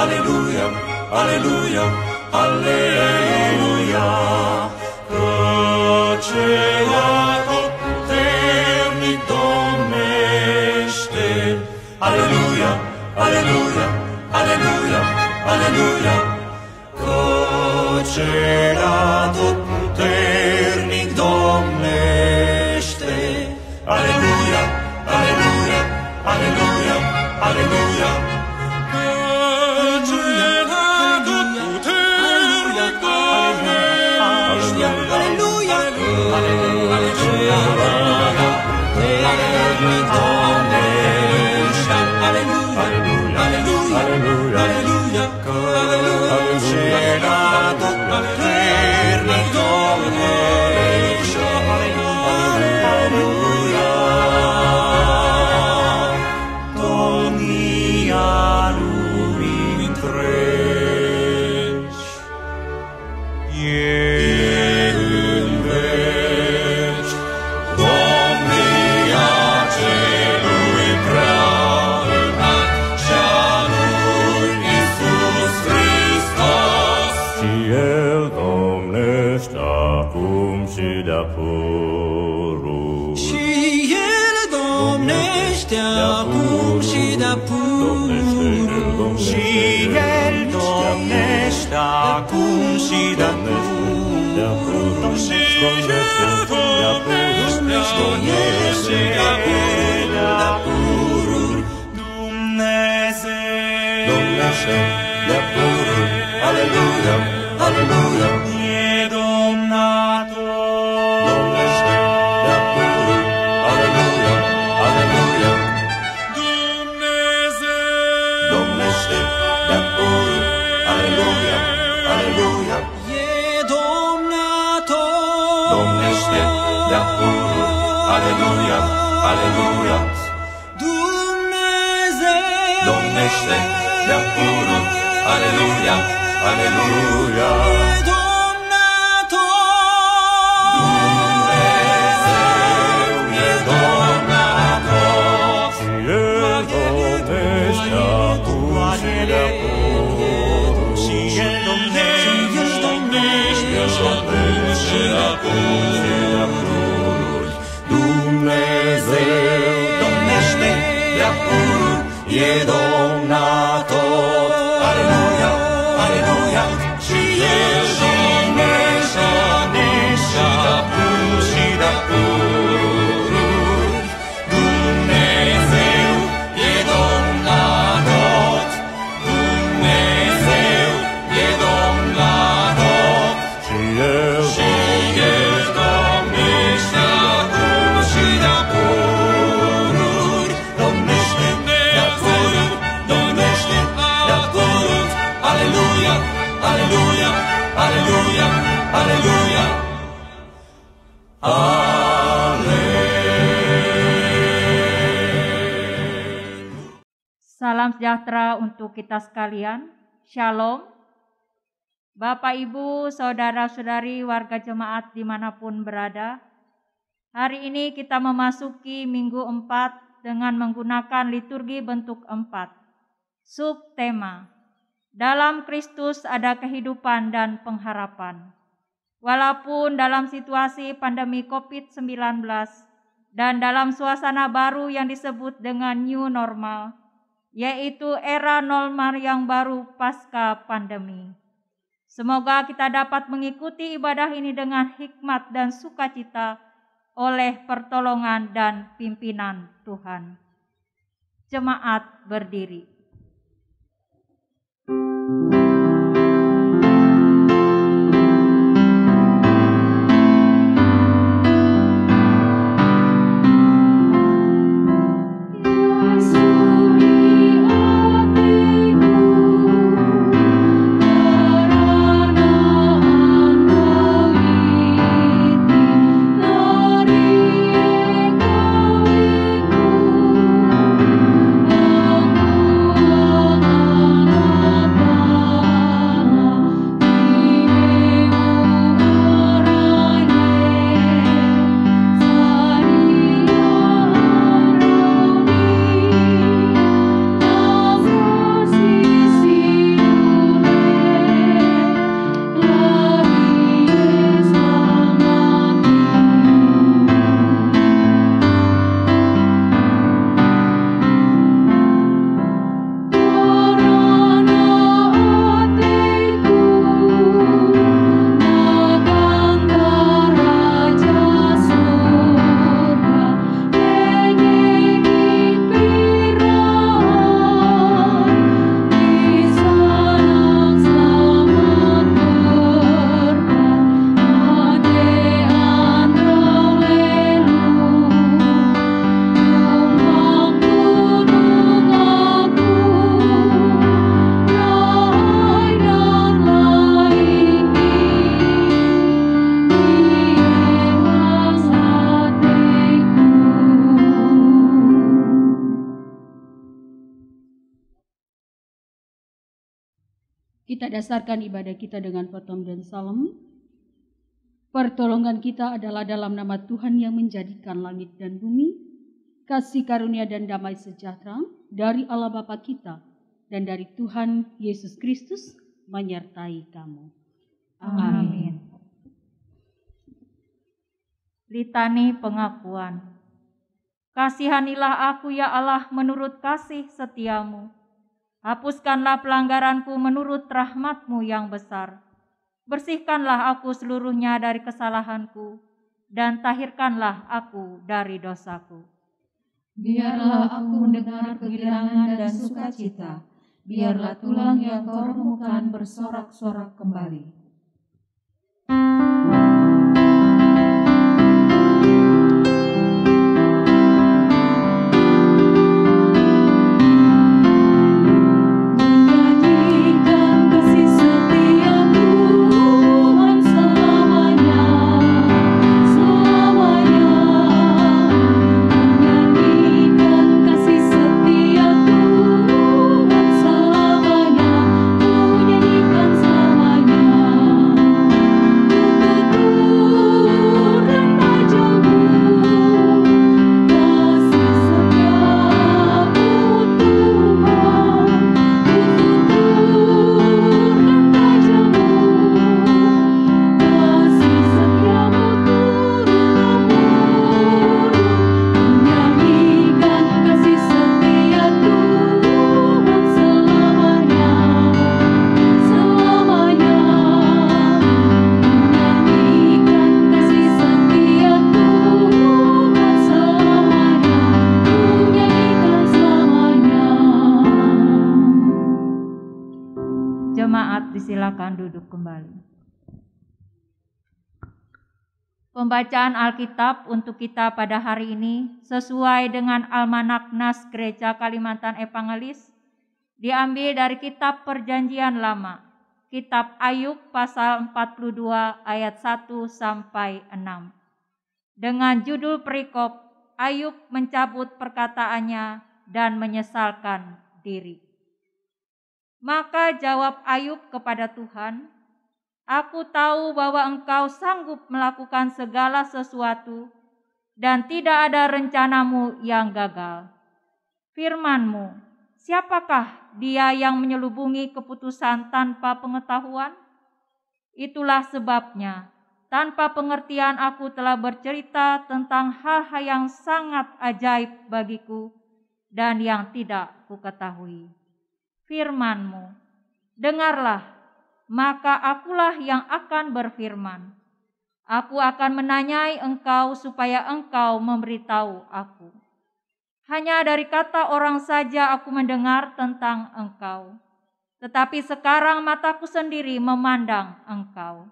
Alleluia, Alleluia, Alleluia. Căci puternic domnește. Alleluia, Alleluia, Alleluia, Alleluia. Căci puternic domnește. Alleluia, Alleluia, Alleluia, Alleluia. Alleluia, Alleluia, e domnato. Domnește de-a pururi, Alleluia, Alleluia. Dumnezeu domnește de-a pururi, Alleluia, Alleluia. E domnato. Domnește de-a pururi, Alleluia, Alleluia. Dumnezeu domnește de-a pururi, Alleluia, Alleluia. Domnato. Dumnezeu e domnato. Și El domnește acum și de-a pururi. Și El domnește acum și de-a pururi. Dumnezeu domnește de-a pururi, e domnato. Alleluia, Alleluia, și El domnește acum și de-a pururi. Dumnezeu e domnato. Dumnezeu e domnato. Și El domnește acum și de-a pururi. Domnește de-a pururi, domnește de-a pururi. Alleluia, Alleluia, Alleluia, Alleluia. Salam sejahtera untuk kita sekalian. Shalom. Bapak, Ibu, Saudara-saudari, warga jemaat dimanapun berada. Hari ini kita memasuki Minggu 4 dengan menggunakan liturgi bentuk 4. Subtema, dalam Kristus ada kehidupan dan pengharapan. Walaupun dalam situasi pandemi COVID-19 dan dalam suasana baru yang disebut dengan new normal, yaitu era normal yang baru pasca pandemi. Semoga kita dapat mengikuti ibadah ini dengan hikmat dan sukacita oleh pertolongan dan pimpinan Tuhan. Jemaat berdiri. Kita dasarkan ibadah kita dengan Patom dan Salam. Pertolongan kita adalah dalam nama Tuhan yang menjadikan langit dan bumi. Kasih karunia dan damai sejahtera dari Allah Bapa kita dan dari Tuhan Yesus Kristus menyertai kamu. Amin. Litani pengakuan. Kasihanilah aku ya Allah menurut kasih setiamu. Hapuskanlah pelanggaranku menurut rahmat-Mu yang besar. Bersihkanlah aku seluruhnya dari kesalahanku dan tahirkanlah aku dari dosaku. Biarlah aku mendengar kegirangan dan sukacita. Biarlah tulang yang Kau remukan bersorak-sorak kembali. Silakan duduk kembali. Pembacaan Alkitab untuk kita pada hari ini sesuai dengan Almanak Nas Gereja Kalimantan Evangelis diambil dari kitab Perjanjian Lama, kitab Ayub pasal 42 ayat 1 sampai 6. Dengan judul perikop Ayub mencabut perkataannya dan menyesalkan diri. Maka jawab Ayub kepada Tuhan, "Aku tahu bahwa Engkau sanggup melakukan segala sesuatu dan tidak ada rencanamu yang gagal. Firman-Mu, siapakah dia yang menyelubungi keputusan tanpa pengetahuan? Itulah sebabnya tanpa pengertian aku telah bercerita tentang hal-hal yang sangat ajaib bagiku dan yang tidak kuketahui. Firman-Mu, dengarlah, maka akulah yang akan berfirman. Aku akan menanyai Engkau supaya Engkau memberitahu aku. Hanya dari kata orang saja aku mendengar tentang Engkau, tetapi sekarang mataku sendiri memandang Engkau.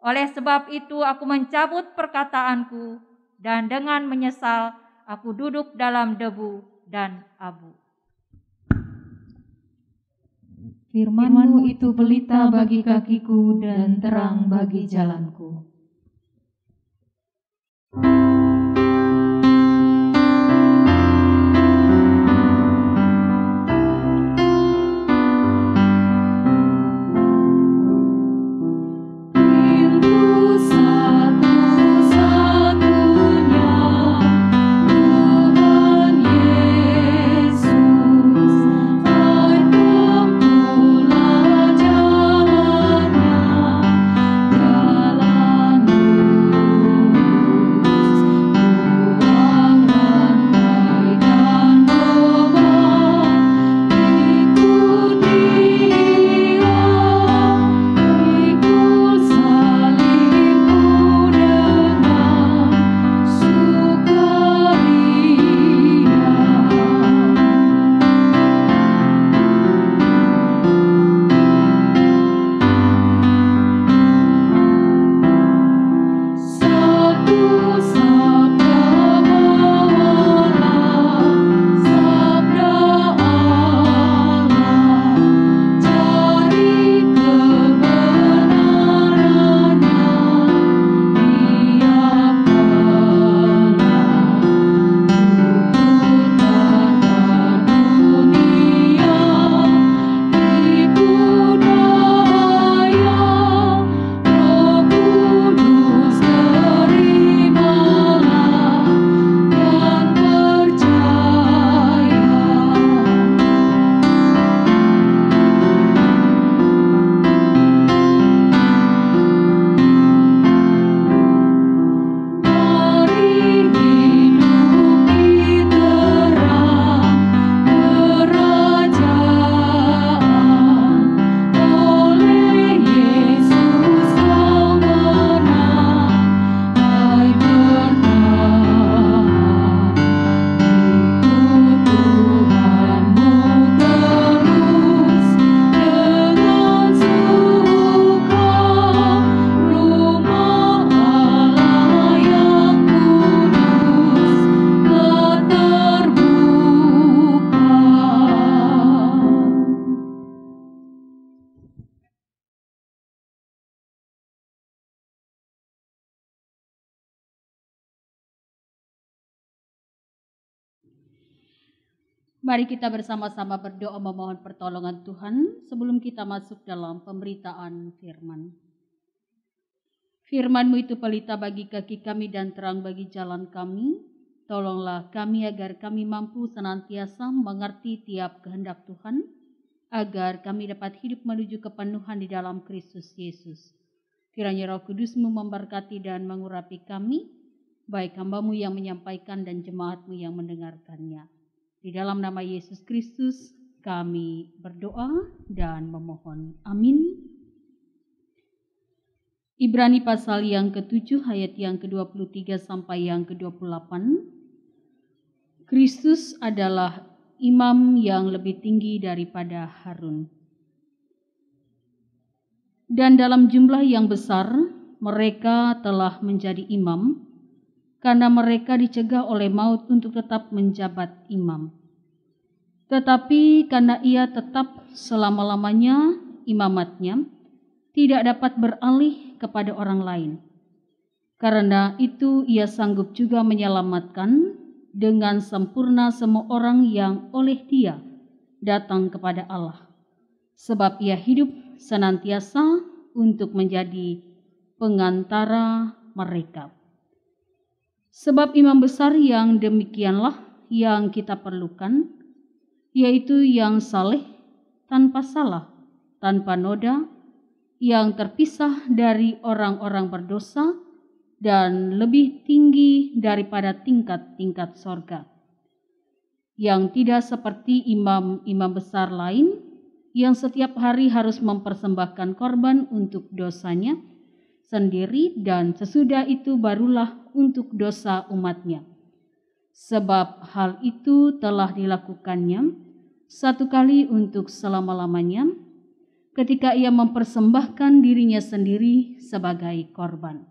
Oleh sebab itu aku mencabut perkataanku dan dengan menyesal aku duduk dalam debu dan abu." Firman-Mu itu pelita bagi kakiku dan terang bagi jalanku. Mari kita bersama-sama berdoa memohon pertolongan Tuhan sebelum kita masuk dalam pemberitaan firman. Firman-Mu itu pelita bagi kaki kami dan terang bagi jalan kami. Tolonglah kami agar kami mampu senantiasa mengerti tiap kehendak Tuhan, agar kami dapat hidup menuju kepenuhan di dalam Kristus Yesus. Kiranya Roh Kudus-Mu memberkati dan mengurapi kami, baik hamba-Mu yang menyampaikan dan jemaat-Mu yang mendengarkannya. Di dalam nama Yesus Kristus kami berdoa dan memohon. Amin. Ibrani pasal yang ke-7 ayat yang ke-23 sampai yang ke-28. Kristus adalah imam yang lebih tinggi daripada Harun. Dan dalam jumlah yang besar mereka telah menjadi imam, karena mereka dicegah oleh maut untuk tetap menjabat imam. Tetapi karena ia tetap selama-lamanya imamatnya, tidak dapat beralih kepada orang lain. Karena itu ia sanggup juga menyelamatkan dengan sempurna semua orang yang oleh dia datang kepada Allah. Sebab ia hidup senantiasa untuk menjadi pengantara mereka. Sebab imam besar yang demikianlah yang kita perlukan, yaitu yang saleh, tanpa salah, tanpa noda, yang terpisah dari orang-orang berdosa, dan lebih tinggi daripada tingkat-tingkat sorga. Yang tidak seperti imam-imam besar lain, yang setiap hari harus mempersembahkan korban untuk dosanya sendiri, dan sesudah itu barulah untuk dosa umatnya. Sebab hal itu telah dilakukannya satu kali untuk selama-lamanya, ketika ia mempersembahkan dirinya sendiri sebagai korban.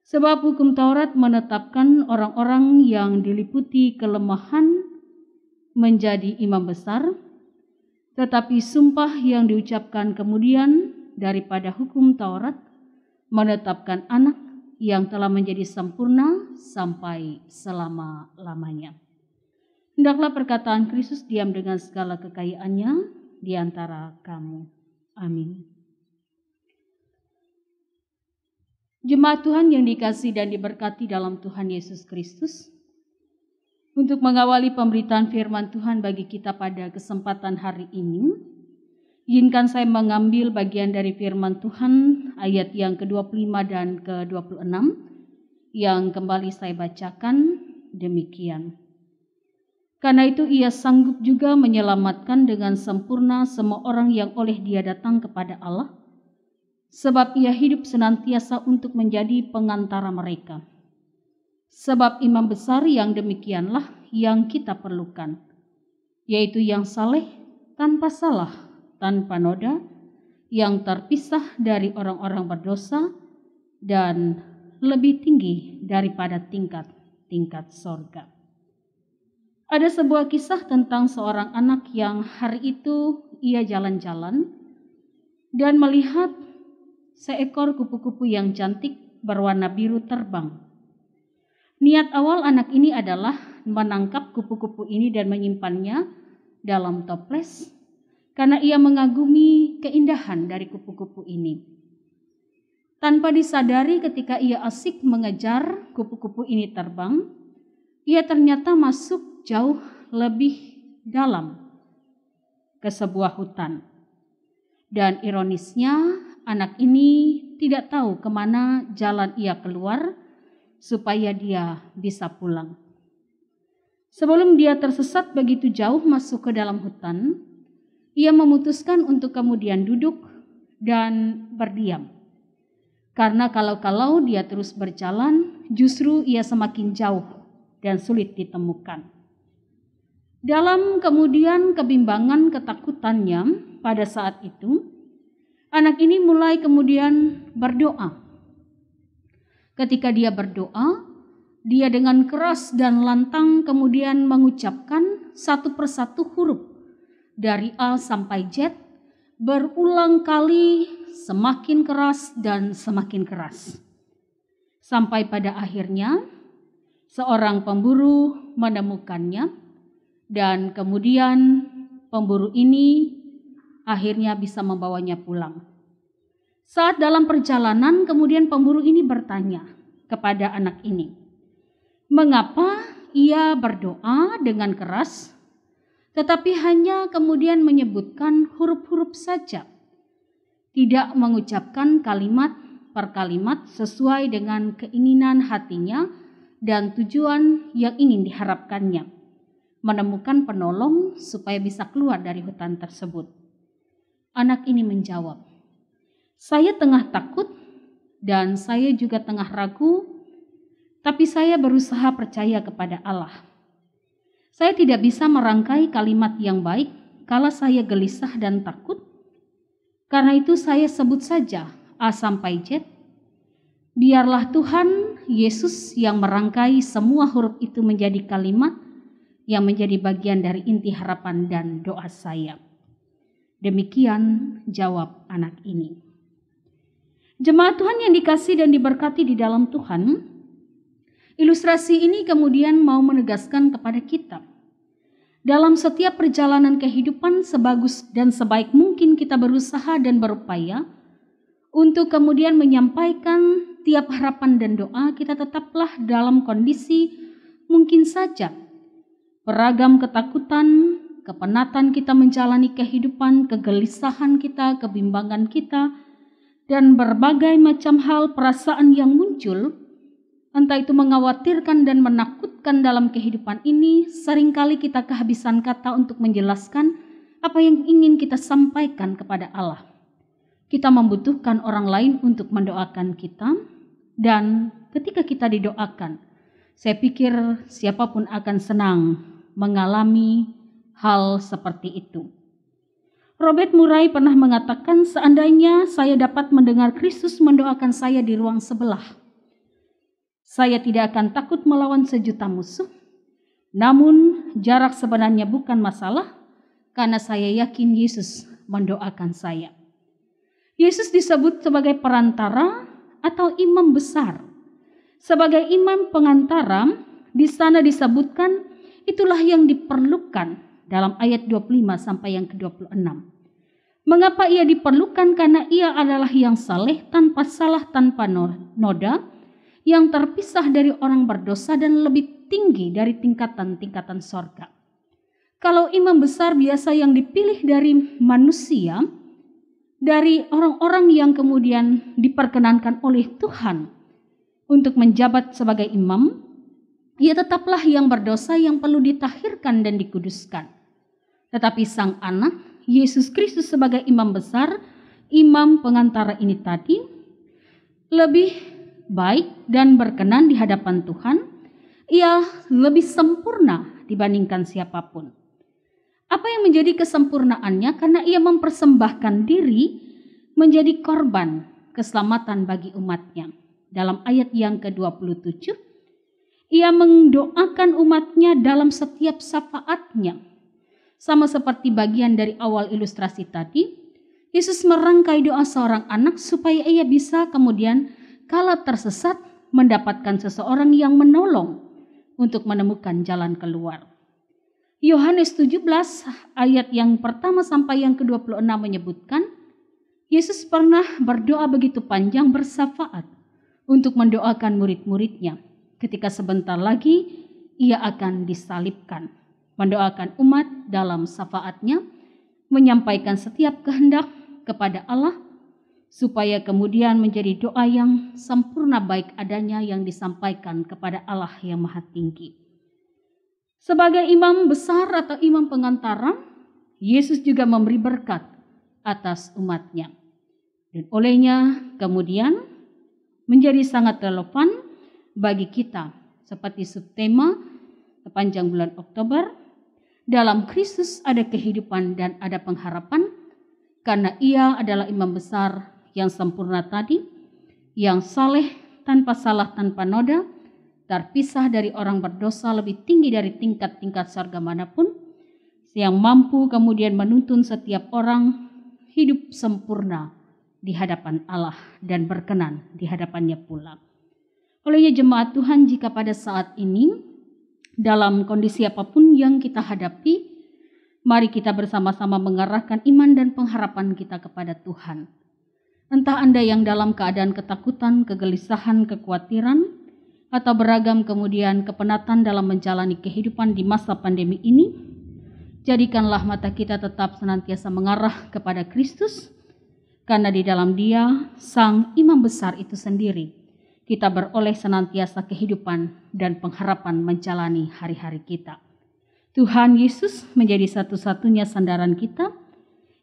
Sebab hukum Taurat menetapkan orang-orang yang diliputi kelemahan menjadi imam besar, tetapi sumpah yang diucapkan kemudian daripada hukum Taurat menetapkan anak yang telah menjadi sempurna sampai selama-lamanya. Hendaklah perkataan Kristus diam dengan segala kekayaannya di antara kamu. Amin. Jemaat Tuhan yang dikasihi dan diberkati dalam Tuhan Yesus Kristus, untuk mengawali pemberitaan firman Tuhan bagi kita pada kesempatan hari ini, izinkan saya mengambil bagian dari firman Tuhan ayat yang ke-25 dan ke-26 yang kembali saya bacakan demikian. Karena itu ia sanggup juga menyelamatkan dengan sempurna semua orang yang oleh dia datang kepada Allah, sebab ia hidup senantiasa untuk menjadi pengantara mereka. Sebab imam besar yang demikianlah yang kita perlukan, yaitu yang saleh, tanpa salah, tanpa noda, yang terpisah dari orang-orang berdosa, dan lebih tinggi daripada tingkat-tingkat sorga. Ada sebuah kisah tentang seorang anak yang hari itu ia jalan-jalan dan melihat seekor kupu-kupu yang cantik berwarna biru terbang. Niat awal anak ini adalah menangkap kupu-kupu ini dan menyimpannya dalam toples, karena ia mengagumi keindahan dari kupu-kupu ini. Tanpa disadari ketika ia asik mengejar kupu-kupu ini terbang, ia ternyata masuk jauh lebih dalam ke sebuah hutan. Dan ironisnya anak ini tidak tahu kemana jalan ia keluar supaya dia bisa pulang. Sebelum dia tersesat begitu jauh masuk ke dalam hutan, ia memutuskan untuk kemudian duduk dan berdiam. Karena kalau dia terus berjalan, justru ia semakin jauh dan sulit ditemukan. Dalam kemudian kebimbangan ketakutannya pada saat itu, anak ini mulai kemudian berdoa. Ketika dia berdoa, dia dengan keras dan lantang kemudian mengucapkan satu persatu huruf dari A sampai Z, berulang kali semakin keras dan semakin keras. Sampai pada akhirnya seorang pemburu menemukannya Dan kemudian pemburu ini akhirnya bisa membawanya pulang. Saat dalam perjalanan, kemudian pemburu ini bertanya kepada anak ini, mengapa ia berdoa dengan keras, tetapi hanya kemudian menyebutkan huruf-huruf saja, tidak mengucapkan kalimat per kalimat sesuai dengan keinginan hatinya dan tujuan yang ingin diharapkannya, menemukan penolong supaya bisa keluar dari hutan tersebut. Anak ini menjawab, saya tengah takut dan saya juga tengah ragu, tapi saya berusaha percaya kepada Allah. Saya tidak bisa merangkai kalimat yang baik kalau saya gelisah dan takut. Karena itu saya sebut saja A sampai Z. Biarlah Tuhan Yesus yang merangkai semua huruf itu menjadi kalimat yang menjadi bagian dari inti harapan dan doa saya. Demikian jawab anak ini. Jemaat Tuhan yang dikasihi dan diberkati di dalam Tuhan, ilustrasi ini kemudian mau menegaskan kepada kita, dalam setiap perjalanan kehidupan sebagus dan sebaik mungkin kita berusaha dan berupaya untuk kemudian menyampaikan tiap harapan dan doa, kita tetaplah dalam kondisi mungkin saja beragam ketakutan, kepenatan kita menjalani kehidupan, kegelisahan kita, kebimbangan kita, dan berbagai macam hal perasaan yang muncul, entah itu mengkhawatirkan dan menakutkan dalam kehidupan ini. Seringkali kita kehabisan kata untuk menjelaskan apa yang ingin kita sampaikan kepada Allah. Kita membutuhkan orang lain untuk mendoakan kita, dan ketika kita didoakan, saya pikir siapapun akan senang mengalami hal seperti itu. Robert Murray pernah mengatakan, seandainya saya dapat mendengar Kristus mendoakan saya di ruang sebelah, saya tidak akan takut melawan sejuta musuh. Namun jarak sebenarnya bukan masalah, karena saya yakin Yesus mendoakan saya. Yesus disebut sebagai perantara atau imam besar. Sebagai imam pengantara, di sana disebutkan itulah yang diperlukan dalam ayat 25 sampai yang ke-26. Mengapa ia diperlukan? Karena ia adalah yang saleh, tanpa salah, tanpa noda, yang terpisah dari orang berdosa dan lebih tinggi dari tingkatan-tingkatan sorga. Kalau imam besar biasa yang dipilih dari manusia, dari orang-orang yang kemudian diperkenankan oleh Tuhan untuk menjabat sebagai imam, ia tetaplah yang berdosa yang perlu ditahirkan dan dikuduskan. Tetapi sang anak, Yesus Kristus sebagai imam besar, imam pengantara ini tadi, lebih baik dan berkenan di hadapan Tuhan. Ia lebih sempurna dibandingkan siapapun. Apa yang menjadi kesempurnaannya? Karena ia mempersembahkan diri menjadi korban keselamatan bagi umatnya. Dalam ayat yang ke-27, ia mendoakan umatnya dalam setiap syafaatnya. Sama seperti bagian dari awal ilustrasi tadi, Yesus merangkai doa seorang anak supaya ia bisa kemudian kala tersesat mendapatkan seseorang yang menolong untuk menemukan jalan keluar. Yohanes 17 ayat yang pertama sampai yang ke-26 menyebutkan, Yesus pernah berdoa begitu panjang bersyafaat untuk mendoakan murid-muridnya ketika sebentar lagi ia akan disalibkan. Mendoakan umat dalam syafaatnya, menyampaikan setiap kehendak kepada Allah, supaya kemudian menjadi doa yang sempurna baik adanya yang disampaikan kepada Allah yang Maha Tinggi. Sebagai imam besar atau imam pengantara, Yesus juga memberi berkat atas umatnya. Dan olehnya kemudian menjadi sangat relevan bagi kita, seperti subtema sepanjang bulan Oktober, dalam Kristus ada kehidupan dan ada pengharapan, karena ia adalah imam besar yang sempurna tadi, yang saleh, tanpa salah, tanpa noda, terpisah dari orang berdosa, lebih tinggi dari tingkat-tingkat surga manapun, yang mampu kemudian menuntun setiap orang hidup sempurna di hadapan Allah dan berkenan di hadapannya pula. Olehnya jemaat Tuhan, jika pada saat ini Dalam kondisi apapun yang kita hadapi, mari kita bersama-sama mengarahkan iman dan pengharapan kita kepada Tuhan. Entah Anda yang dalam keadaan ketakutan, kegelisahan, kekhawatiran, atau beragam kemudian kepenatan dalam menjalani kehidupan di masa pandemi ini, jadikanlah mata kita tetap senantiasa mengarah kepada Kristus, karena di dalam Dia, Sang Imam Besar itu sendiri, kita beroleh senantiasa kehidupan dan pengharapan menjalani hari-hari kita. Tuhan Yesus menjadi satu-satunya sandaran kita.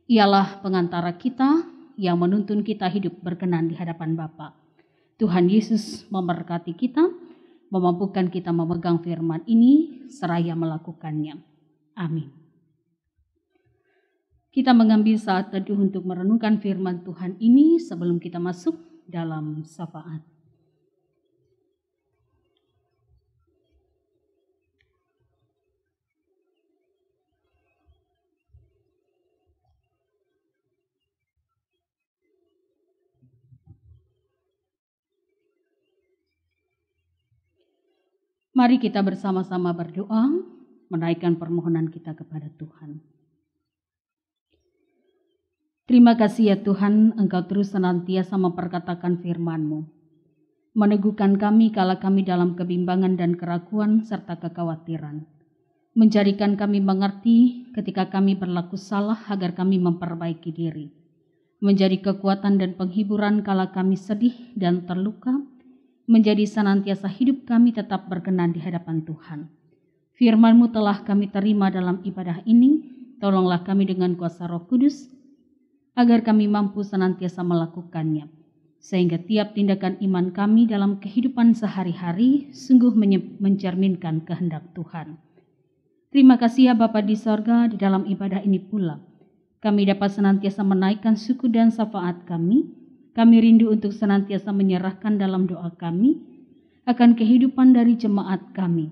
Ialah pengantara kita yang menuntun kita hidup berkenan di hadapan Bapa. Tuhan Yesus memberkati kita, memampukan kita memegang firman ini seraya melakukannya. Amin. Kita mengambil saat teduh untuk merenungkan firman Tuhan ini sebelum kita masuk dalam syafaat. Mari kita bersama-sama berdoa, menaikkan permohonan kita kepada Tuhan. Terima kasih ya Tuhan, Engkau terus senantiasa memperkatakan firman-Mu, meneguhkan kami kala kami dalam kebimbangan dan keraguan serta kekhawatiran, menjadikan kami mengerti ketika kami berlaku salah agar kami memperbaiki diri, menjadi kekuatan dan penghiburan kala kami sedih dan terluka, menjadi senantiasa hidup kami tetap berkenan di hadapan Tuhan. Firman-Mu telah kami terima dalam ibadah ini, tolonglah kami dengan kuasa Roh Kudus, agar kami mampu senantiasa melakukannya, sehingga tiap tindakan iman kami dalam kehidupan sehari-hari sungguh mencerminkan kehendak Tuhan. Terima kasih ya Bapa di sorga, di dalam ibadah ini pula kami dapat senantiasa menaikkan syukur dan syafaat kami. Kami rindu untuk senantiasa menyerahkan dalam doa kami akan kehidupan dari jemaat kami.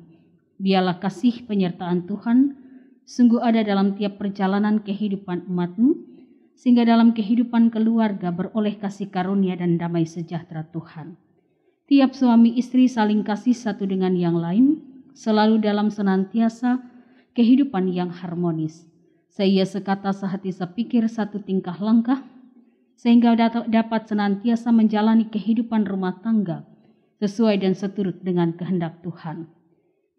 Biarlah kasih penyertaan Tuhan sungguh ada dalam tiap perjalanan kehidupan umat-Mu, sehingga dalam kehidupan keluarga beroleh kasih karunia dan damai sejahtera Tuhan. Tiap suami istri saling kasih satu dengan yang lain, selalu dalam senantiasa kehidupan yang harmonis. Seia sekata, sehati, sepikir, satu tingkah langkah, sehingga dapat senantiasa menjalani kehidupan rumah tangga sesuai dan seturut dengan kehendak Tuhan.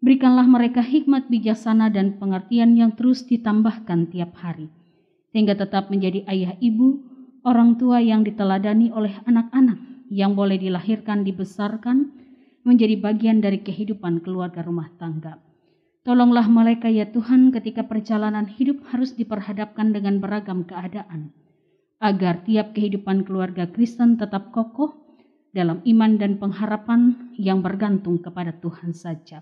Berikanlah mereka hikmat bijaksana dan pengertian yang terus ditambahkan tiap hari, sehingga tetap menjadi ayah ibu, orang tua yang diteladani oleh anak-anak yang boleh dilahirkan, dibesarkan, menjadi bagian dari kehidupan keluarga rumah tangga. Tolonglah mereka ya Tuhan ketika perjalanan hidup harus diperhadapkan dengan beragam keadaan, agar tiap kehidupan keluarga Kristen tetap kokoh dalam iman dan pengharapan yang bergantung kepada Tuhan saja.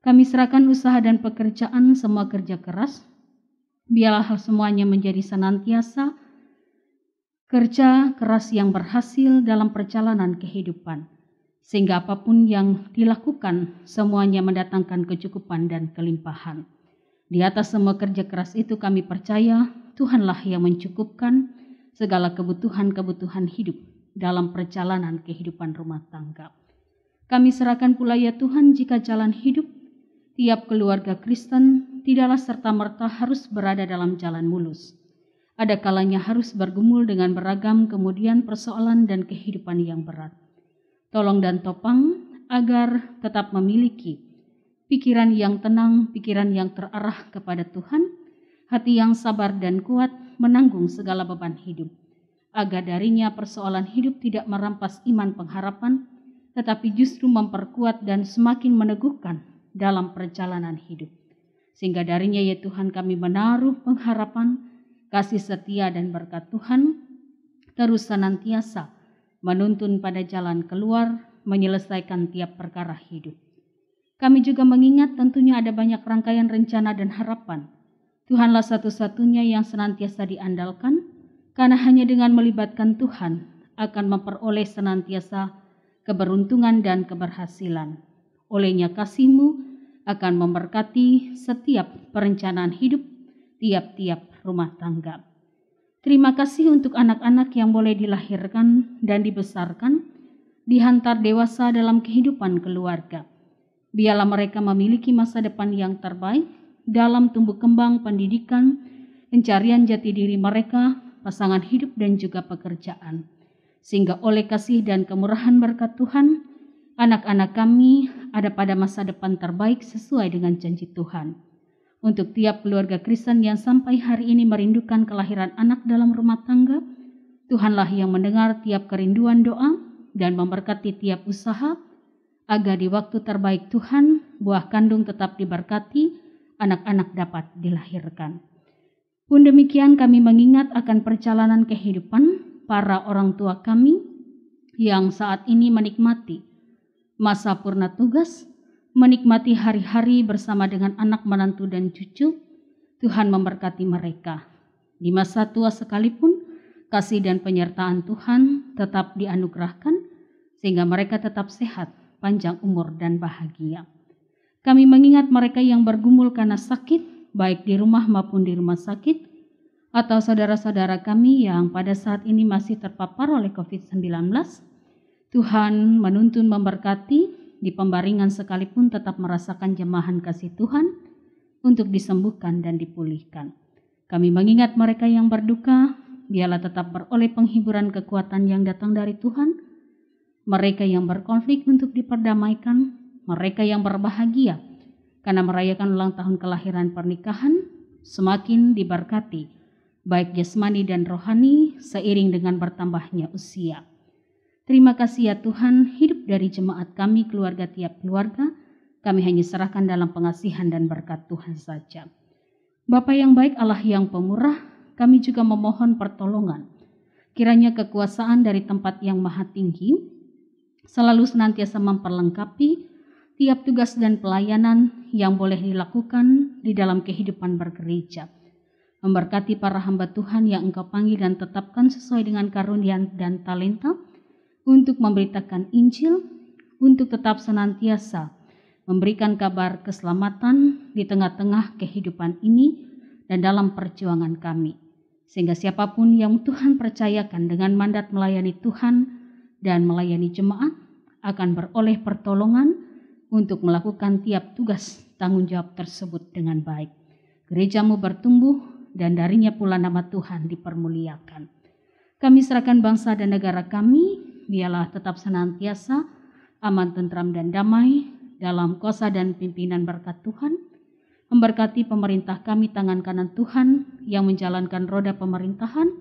Kami serahkan usaha dan pekerjaan, semua kerja keras. Biarlah semuanya menjadi senantiasa kerja keras yang berhasil dalam perjalanan kehidupan, sehingga apapun yang dilakukan semuanya mendatangkan kecukupan dan kelimpahan. Di atas semua kerja keras itu kami percaya Tuhanlah yang mencukupkan segala kebutuhan-kebutuhan hidup dalam perjalanan kehidupan rumah tangga. Kami serahkan pula ya Tuhan jika jalan hidup tiap keluarga Kristen tidaklah serta-merta harus berada dalam jalan mulus. Ada kalanya harus bergumul dengan beragam kemudian persoalan dan kehidupan yang berat. Tolong dan topang agar tetap memiliki pikiran yang tenang, pikiran yang terarah kepada Tuhan, hati yang sabar dan kuat menanggung segala beban hidup, agar darinya persoalan hidup tidak merampas iman pengharapan, tetapi justru memperkuat dan semakin meneguhkan dalam perjalanan hidup. Sehingga darinya ya Tuhan kami menaruh pengharapan, kasih setia dan berkat Tuhan, terus senantiasa menuntun pada jalan keluar, menyelesaikan tiap perkara hidup. Kami juga mengingat tentunya ada banyak rangkaian rencana dan harapan. Tuhanlah satu-satunya yang senantiasa diandalkan, karena hanya dengan melibatkan Tuhan akan memperoleh senantiasa keberuntungan dan keberhasilan. Olehnya kasih-Mu akan memberkati setiap perencanaan hidup tiap-tiap rumah tangga. Terima kasih untuk anak-anak yang boleh dilahirkan dan dibesarkan, dihantar dewasa dalam kehidupan keluarga. Biarlah mereka memiliki masa depan yang terbaik dalam tumbuh kembang pendidikan, pencarian jati diri mereka, pasangan hidup dan juga pekerjaan. Sehingga oleh kasih dan kemurahan berkat Tuhan, anak-anak kami ada pada masa depan terbaik sesuai dengan janji Tuhan. Untuk tiap keluarga Kristen yang sampai hari ini merindukan kelahiran anak dalam rumah tangga, Tuhanlah yang mendengar tiap kerinduan doa dan memberkati tiap usaha, agar di waktu terbaik Tuhan, buah kandung tetap diberkati, anak-anak dapat dilahirkan. Pun demikian kami mengingat akan perjalanan kehidupan para orang tua kami yang saat ini menikmati masa purna tugas, menikmati hari-hari bersama dengan anak menantu dan cucu. Tuhan memberkati mereka. Di masa tua sekalipun, kasih dan penyertaan Tuhan tetap dianugerahkan sehingga mereka tetap sehat, panjang umur dan bahagia. Kami mengingat mereka yang bergumul karena sakit, baik di rumah maupun di rumah sakit, atau saudara-saudara kami yang pada saat ini masih terpapar oleh COVID-19. Tuhan menuntun memberkati, di pembaringan sekalipun tetap merasakan jemahan kasih Tuhan untuk disembuhkan dan dipulihkan. Kami mengingat mereka yang berduka, biarlah tetap beroleh penghiburan kekuatan yang datang dari Tuhan. Mereka yang berkonflik untuk diperdamaikan, mereka yang berbahagia karena merayakan ulang tahun kelahiran pernikahan, semakin diberkati, baik jasmani dan rohani seiring dengan bertambahnya usia. Terima kasih ya Tuhan, hidup dari jemaat kami, keluarga tiap keluarga, kami hanya serahkan dalam pengasihan dan berkat Tuhan saja. Bapa yang baik, Allah yang pemurah, kami juga memohon pertolongan. Kiranya kekuasaan dari tempat yang maha tinggi selalu senantiasa memperlengkapi tiap tugas dan pelayanan yang boleh dilakukan di dalam kehidupan bergereja. Memberkati para hamba Tuhan yang Engkau panggil dan tetapkan sesuai dengan karunia dan talenta untuk memberitakan Injil, untuk tetap senantiasa memberikan kabar keselamatan di tengah-tengah kehidupan ini dan dalam perjuangan kami. Sehingga siapapun yang Tuhan percayakan dengan mandat melayani Tuhan dan melayani jemaat akan beroleh pertolongan untuk melakukan tiap tugas tanggung jawab tersebut dengan baik. Gerejamu bertumbuh dan darinya pula nama Tuhan dipermuliakan. Kami serahkan bangsa dan negara kami, biarlah tetap senantiasa aman, tentram dan damai dalam kuasa dan pimpinan berkat Tuhan. Memberkati pemerintah kami, tangan kanan Tuhan yang menjalankan roda pemerintahan,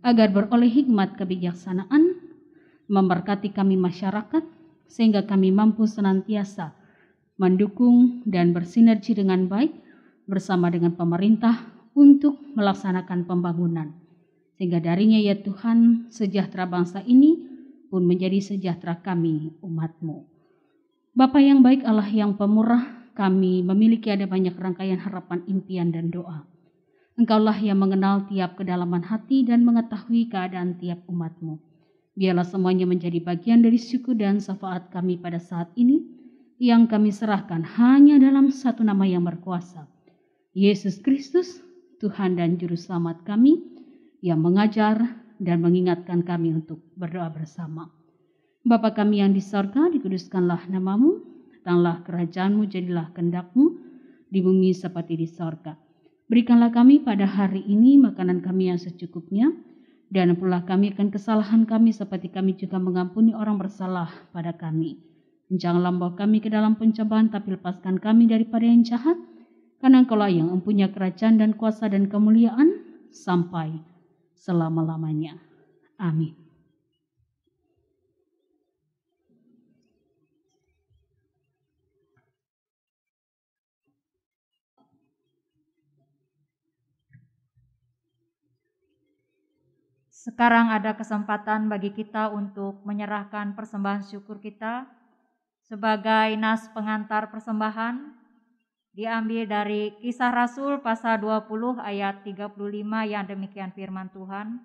agar beroleh hikmat kebijaksanaan. Memberkati kami masyarakat, sehingga kami mampu senantiasa mendukung dan bersinergi dengan baik bersama dengan pemerintah untuk melaksanakan pembangunan. Sehingga darinya ya Tuhan, sejahtera bangsa ini pun menjadi sejahtera kami umat-Mu. Bapa yang baik, Allah yang pemurah, kami memiliki ada banyak rangkaian harapan, impian dan doa. Engkaulah yang mengenal tiap kedalaman hati dan mengetahui keadaan tiap umat-Mu. Biarlah semuanya menjadi bagian dari syukur dan syafaat kami pada saat ini, yang kami serahkan hanya dalam satu nama yang berkuasa, Yesus Kristus, Tuhan dan Juru Selamat kami, yang mengajar dan mengingatkan kami untuk berdoa bersama. Bapa kami yang di sorga, dikuduskanlah nama-Mu, datanglah kerajaan-Mu, jadilah kehendak-Mu di bumi seperti di sorga. Berikanlah kami pada hari ini makanan kami yang secukupnya, dan ampunilah kami akan kesalahan kami seperti kami juga mengampuni orang bersalah pada kami. Janganlah membawa kami ke dalam pencobaan, tapi lepaskan kami daripada yang jahat, karena Engkaulah yang mempunyai kerajaan dan kuasa dan kemuliaan sampai selama-lamanya. Amin. Sekarang ada kesempatan bagi kita untuk menyerahkan persembahan syukur kita sebagai nas pengantar persembahan. Diambil dari Kisah Rasul pasal 20 ayat 35 yang demikian firman Tuhan.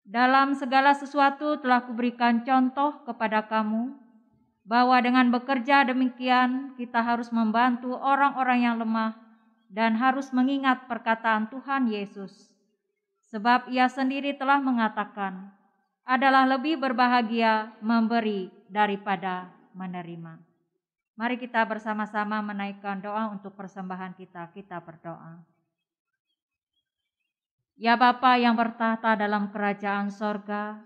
Dalam segala sesuatu telah kuberikan contoh kepada kamu, bahwa dengan bekerja demikian kita harus membantu orang-orang yang lemah dan harus mengingat perkataan Tuhan Yesus. Sebab Ia sendiri telah mengatakan, adalah lebih berbahagia memberi daripada menerima. Mari kita bersama-sama menaikkan doa untuk persembahan kita. Kita berdoa. Ya Bapa yang bertahta dalam kerajaan sorga,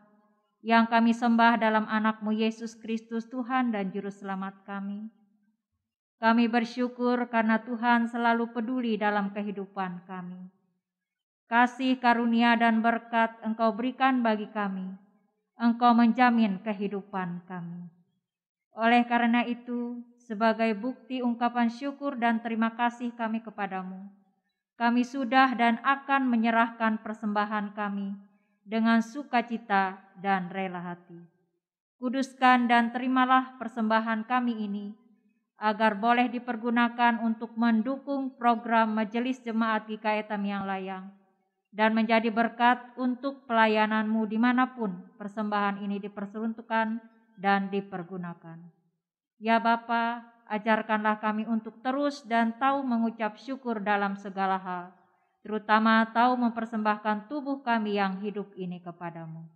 yang kami sembah dalam anak-Mu Yesus Kristus Tuhan dan Juru Selamat kami. Kami bersyukur karena Tuhan selalu peduli dalam kehidupan kami. Kasih, karunia, dan berkat Engkau berikan bagi kami. Engkau menjamin kehidupan kami. Oleh karena itu, sebagai bukti ungkapan syukur dan terima kasih kami kepadamu, kami sudah dan akan menyerahkan persembahan kami dengan sukacita dan rela hati. Kuduskan dan terimalah persembahan kami ini, agar boleh dipergunakan untuk mendukung program Majelis Jemaat GKI yang layang, dan menjadi berkat untuk pelayanan-Mu dimanapun persembahan ini diperuntukkan dan dipergunakan. Ya Bapa, ajarkanlah kami untuk terus dan tahu mengucap syukur dalam segala hal, terutama tahu mempersembahkan tubuh kami yang hidup ini kepadamu.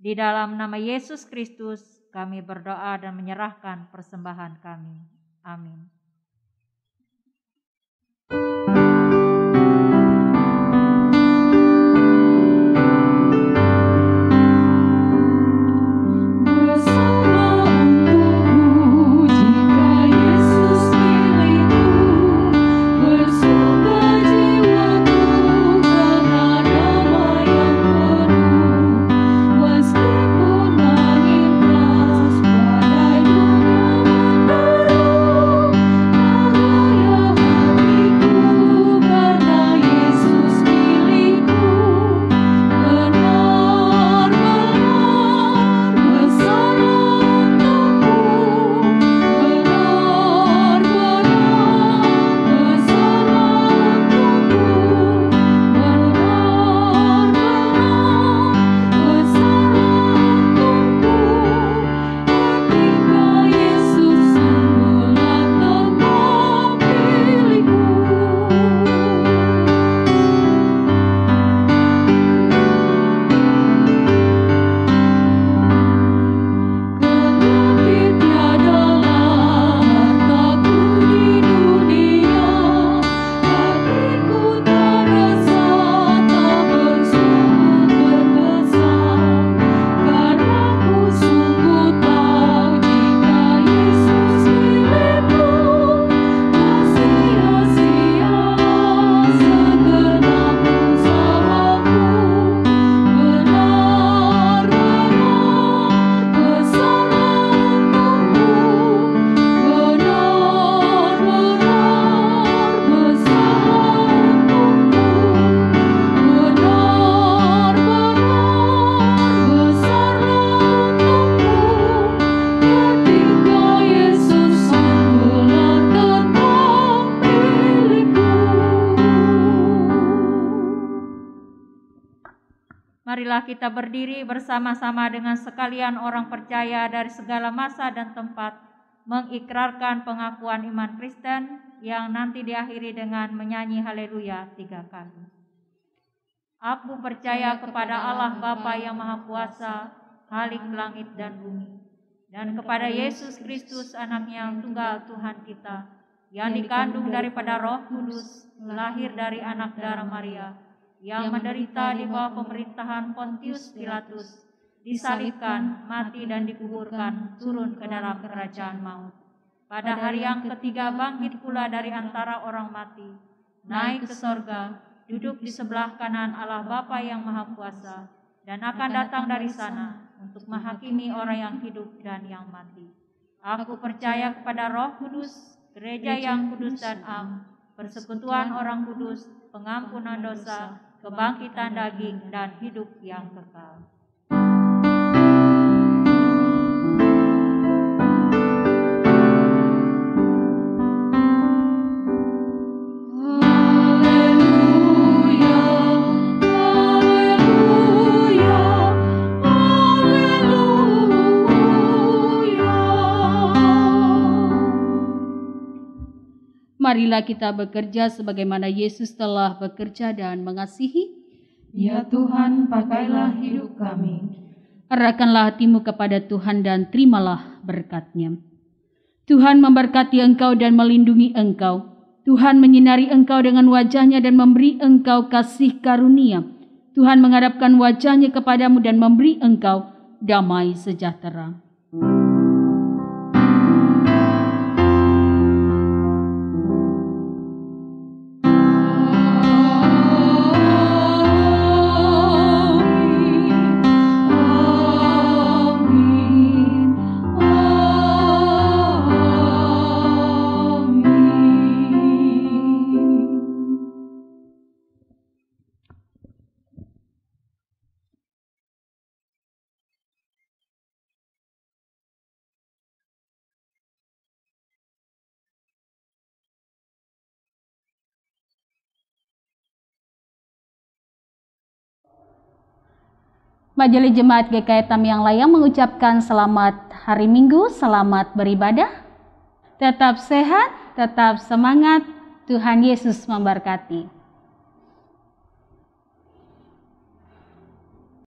Di dalam nama Yesus Kristus kami berdoa dan menyerahkan persembahan kami. Amin. Marilah kita berdiri bersama-sama dengan sekalian orang percaya dari segala masa dan tempat, mengikrarkan pengakuan iman Kristen yang nanti diakhiri dengan menyanyi haleluya 3 kali. Aku percaya kepada Allah Bapa yang Maha Kuasa, Khalik langit dan bumi, dan kepada Yesus Kristus Anaknya yang tunggal Tuhan kita, yang dikandung daripada Roh Kudus, lahir dari anak darah Maria, yang menderita di bawah pemerintahan Pontius Pilatus, disalibkan, mati dan dikuburkan, turun ke dalam kerajaan maut. Pada hari yang ketiga bangkit pula dari antara orang mati, naik ke sorga, duduk di sebelah kanan Allah Bapa yang Maha Kuasa, dan akan datang dari sana untuk menghakimi orang yang hidup dan yang mati. Aku percaya kepada Roh Kudus, gereja yang kudus dan am, persekutuan orang kudus, pengampunan dosa, kebangkitan daging, dan hidup yang kekal. Marilah kita bekerja sebagaimana Yesus telah bekerja dan mengasihi. Ya Tuhan, pakailah hidup kami. Arahkanlah hatimu kepada Tuhan dan terimalah berkat-Nya. Tuhan memberkati engkau dan melindungi engkau. Tuhan menyinari engkau dengan wajah-Nya dan memberi engkau kasih karunia. Tuhan menghadapkan wajah-Nya kepadamu dan memberi engkau damai sejahtera. Majelis Jemaat GKI Tamiang Layang mengucapkan selamat hari Minggu, selamat beribadah. Tetap sehat, tetap semangat. Tuhan Yesus memberkati.